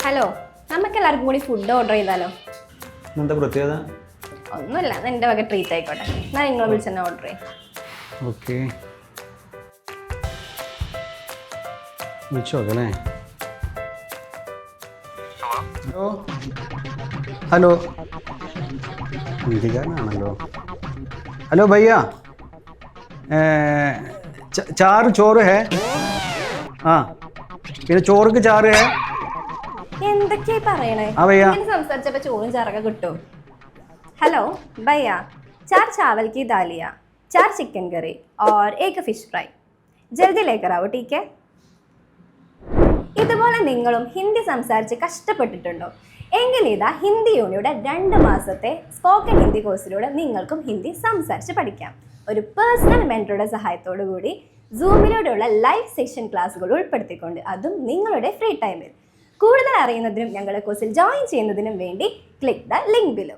Hello, നമുക്ക് എല്ലാവർക്കും കൂടി ഫുഡ് ഓർഡർ ചെയ്താലോ? എന്താ പ്രത്യേകത? ഒന്നുമില്ല, എൻ്റെ വക ട്രീറ്റ് ആയിക്കോട്ടെ. ഞാൻ നിങ്ങളെ വിളിച്ചെന്നെ ഓർഡർ ചെയ്യും. ഓക്കെ, വിളിച്ചോക്കല്ലേ. ഹലോ ഹലോ, ഹിന്ദിക്കാരനാണല്ലോ. ഹലോ ഭയ്യ, चार चोर है. हाँ, പിന്നെ ചോർക്ക് ചാറ് है. എന്തൊക്കെയാ പറയണേ? ഇങ്ങനെ സംസാരിച്ചപ്പോ ചോറും ചാറൊക്കെ കിട്ടും. हेलो भैया, 4 चावल की दालिया, 4 चिकन करी और 1 फिश फ्राई जल्दी लेकर आओ, ठीक है? ഇതുപോലെ നിങ്ങളും ഹിന്ദി സംസാരിച്ച് കഷ്ടപ്പെട്ടിട്ടുണ്ടോ? എങ്കിൽ ഇതാ ഹിന്ദി യൂണിയുടെ 2 മാസത്തെ സ്പോക്കൺ ഹിന്ദി കോഴ്സിലൂടെ നിങ്ങൾക്കും ഹിന്ദി സംസാരിച്ച് പഠിക്കാം. ഒരു പേഴ്സണൽ മെന്ററുടെ സഹായത്തോടു കൂടി സൂമിലൂടെയുള്ള ലൈവ് സെഷൻ ക്ലാസ്സുകൾ ഉൾപ്പെടുത്തിക്കൊണ്ട്, അതും നിങ്ങളുടെ ഫ്രീ ടൈമിൽ. കൂടുതൽ അറിയുന്നതിനും ഞങ്ങളുടെ കോഴ്സിൽ ജോയിൻ ചെയ്യുന്നതിനും വേണ്ടി ക്ലിക്ക് ദ ലിങ്ക് ബിലോ.